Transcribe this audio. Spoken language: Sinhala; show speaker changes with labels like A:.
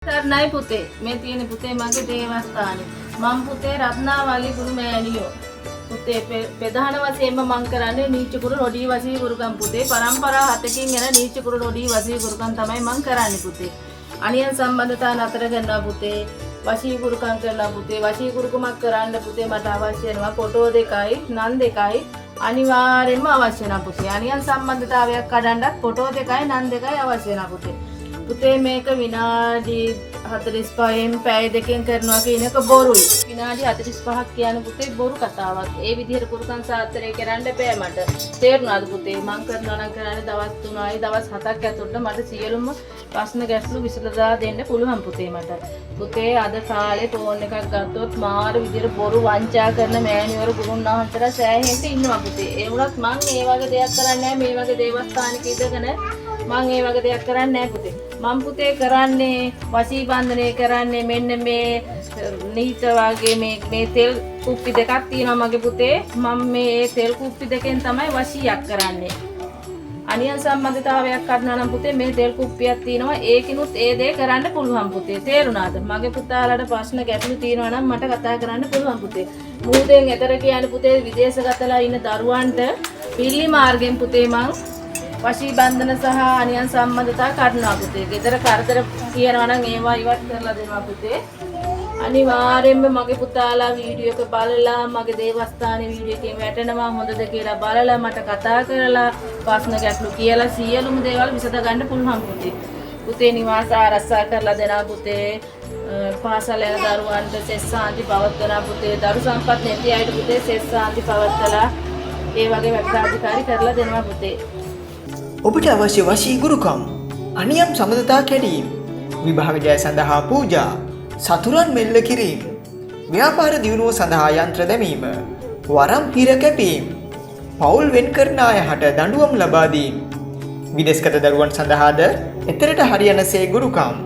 A: කරණයි පුතේ මේ තියෙන පුතේ මගේ දේවස්ථානේ මම පුතේ රත්නාවලි ගුරු මෑණියෝ පුතේ ප්‍රධාන වශයෙන්ම මම කරන්නේ නීච කුරු රොඩි වසී ගුරුකම් පුතේ පරම්පරා 7කින් එන නීච කුරු රොඩි වසී ගුරුකම් තමයි මම කරන්නේ පුතේ අනියන් සම්බන්ධතා නතර කරනවා පුතේ වසී ගුරුකම් කරලා පුතේ වසී ගුරුකමක් කරන්න පුතේ මට අවශ්‍ය වෙනවා ෆොටෝ දෙකයි නන් දෙකයි අනිවාර්යයෙන්ම අවශ්‍ය වෙනවා පුතේ අනියන් සම්බන්ධතාවයක් කඩන්නත් ෆොටෝ දෙකයි නන් දෙකයි අවශ්‍ය වෙනවා පුතේ පුතේ මේක විනාඩි 45න් පැය දෙකෙන් කරනවා කියන එක බොරුයි. විනාඩි 45ක් කියන පුතේ බොරු කතාවක්. ඒ විදිහට කුරුකන් සාත්‍රය කරන්න බෑ මට. තේරුණාද පුතේ? මං කරනවා නම් කරන්නේ දවස් 3යි දවස් 7ක් ඇතුළත මට සියලුම ප්‍රශ්න ගැටලු විසඳලා දෙන්න පුළුවන් පුතේ මට. පුතේ අද කාලේ ෆෝන් එකක් ගත්තොත් මාර විදිහට බොරු වංචා කරන මෑණිවරු ගුරුන් වහන්සේලා සෑහෙන්න ඉන්නවා පුතේ. ඒ වුණත් මං ඒ වගේ දෙයක් කරන්නේ නැහැ. මේ වගේ දේවස්ථානික ඉඳගෙන මං ඒ වගේ දෙයක් කරන්නේ නැහැ පුතේ. මම පුතේ කරන්නේ වසී බන්ධනය කරන්නේ මෙන්න මේ නීත වගේ මේ තෙල් කුප්පි දෙකක් තියෙනවා මගේ පුතේ මම මේ තෙල් කුප්පි දෙකෙන් තමයි වශීයක් කරන්නේ අනියන් සම්බන්ධතාවයක් කරනවා නම් පුතේ මේ තෙල් කුප්පියක් තියෙනවා ඒකිනුත් ඒ දේ කරන්න පුළුවන් පුතේ තේරුණාද මගේ පුතාලට ප්‍රශ්න ගැටලු තියෙනවා නම් මට කතා කරන්න පුළුවන් පුතේ මුහුදෙන් එතර කියන්නේ පුතේ විදේශගතලා ඉන්න දරුවන්ට පිල්ලි මාර්ගෙන් පුතේ මං වශී බන්ධන සහ අනියන් සම්බන්ධතා කරනවා පුතේ. ගෙදර කරදර කියනවා නම් ඒවා ඉවත් කරලා දෙනවා පුතේ. අනිවාර්යයෙන්ම මගේ පුතාලා වීඩියෝ එක බලලා මගේ දේවස්ථානයේ වීඩියෝ එකේ වැටෙනවා හොඳද කියලා බලලා මට කතා කරලා ප්‍රශ්න ගැටලු කියලා සියලුම දේවල් විසඳ ගන්න පුළුවන් පුතේ. පුතේ නිවාස ආරක්ෂා කරලා දෙනවා පුතේ. පාසල යන දරුවන්ට සෙස් සාන්ති පවත්වනවා පුතේ. දරු සම්පත් නැති අයට පුතේ සෙස් සාන්ති පවත්වලා ඒ වගේ වැඩසටහන් කරලා දෙනවා පුතේ.
B: ඔබට අවශ්‍ය වශී ගුරුකම් අනියම් සම්බන්ධතා කැඩීම් විභාග ජය සඳහා පූජා සතුරන් මෙල්ල කිරීම ව්‍යාපාර දියුණුව සඳහා යන්ත්‍ර දැමීම වරම් පිර කැපීම පවුල් වෙන් කරන අය හට දඬුවම් ලබා දීම විදේශගත දරුවන් සඳහාද එතරට හරියන සේ ගුරුකම්